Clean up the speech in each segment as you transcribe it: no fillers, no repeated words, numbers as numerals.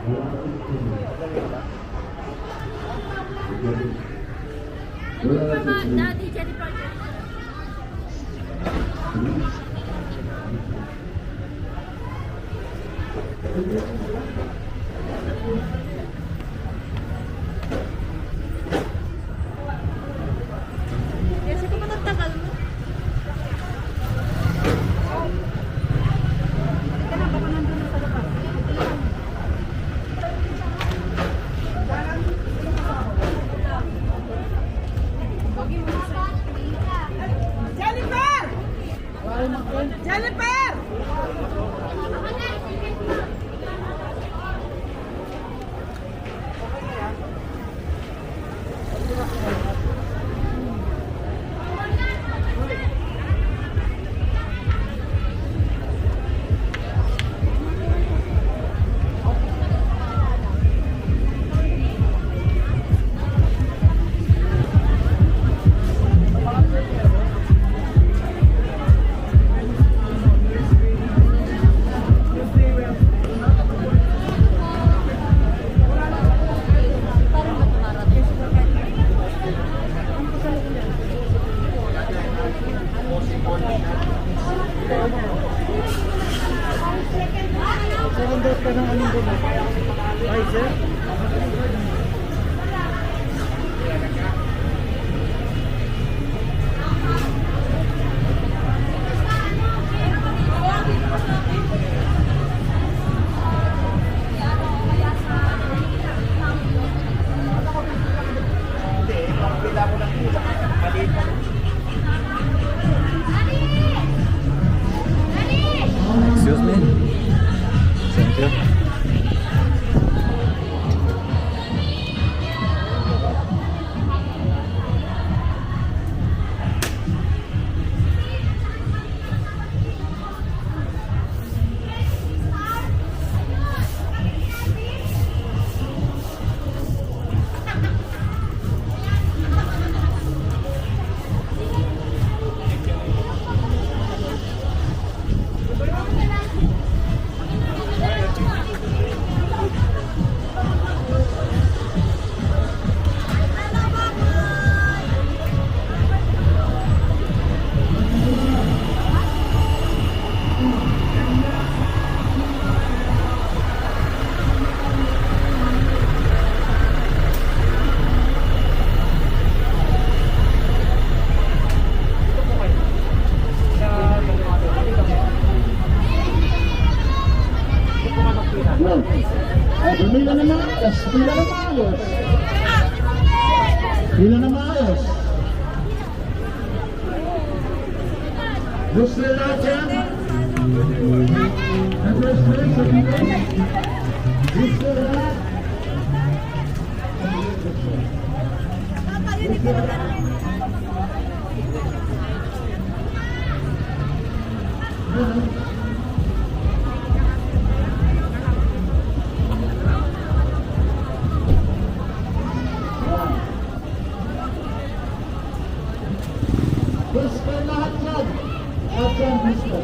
Daddy, Jennifer. Kasi kung matatagal mo. Ito na, baka nandun na sa labas. Jennifer! Jennifer! Ay, sir. Excuse me. Thank you. Pila na maayos, pila na maayos. Pila na maayos. Gusto na natin. Gusto na. Gusto lahat yan. Lahat yan gusto.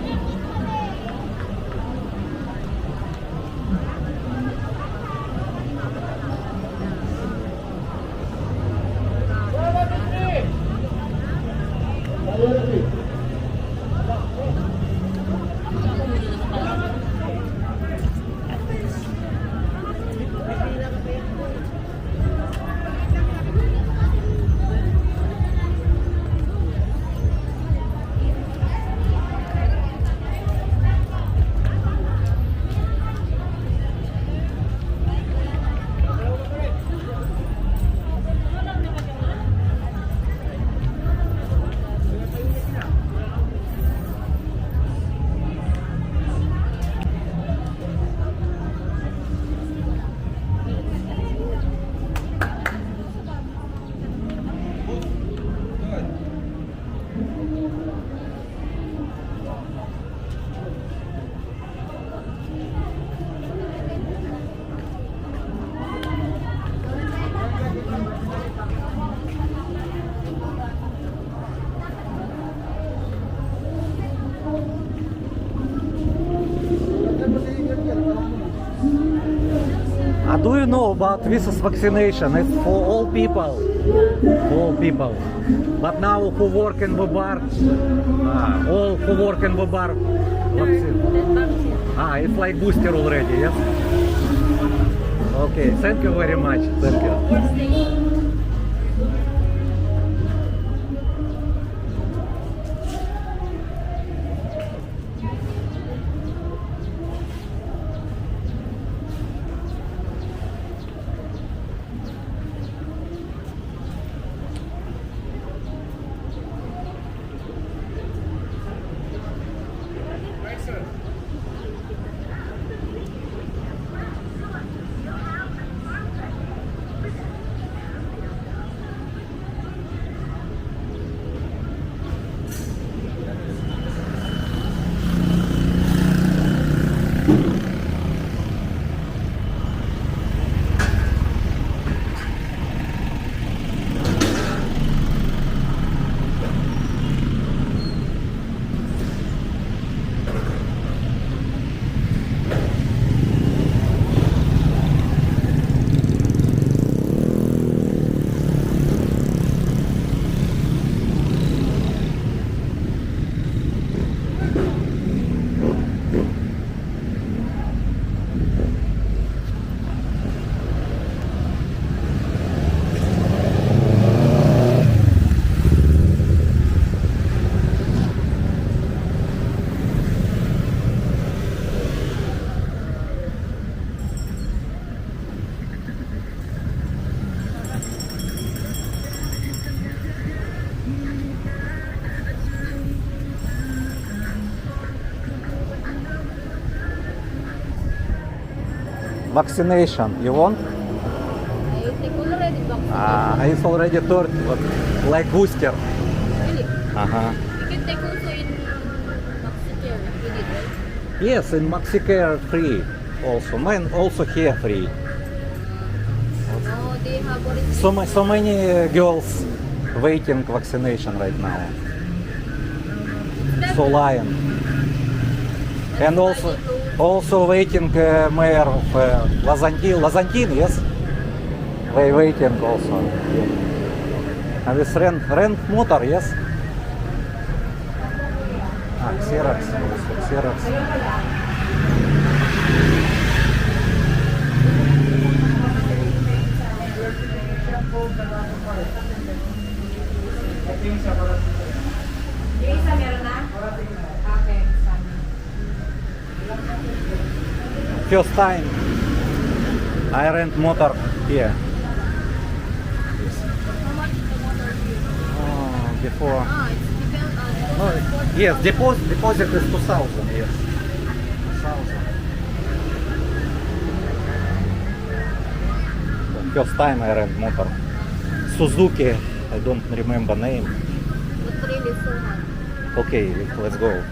Do you know about this vaccination? It's for all people. For all people. But now who work in the bar, all who work in the bar, vaccine. It's like booster already, yes? Okay, thank you very much. Thank you. Vaccination, you want? I take already vaccine. It's already third, but like booster. Really? Uh-huh. You can take also in Maxicare if you need, right? Yes, in Maxicare free also. Mine also here free. Oh, they have already. So many girls waiting vaccination right now. So Lion. And also waiting mayor of Lazantin, yes? They waiting also. And this rent motor, yes? Xerox, also Xerox. Isa meron na? Okay. First time I rent motor here. Yes. How much is the motor here? Before. It's depends on. No, yes, deposit is 2,000, yes. 2,000. First time I rent motor. Suzuki, I don't remember name. But really so much. Okay, let's go.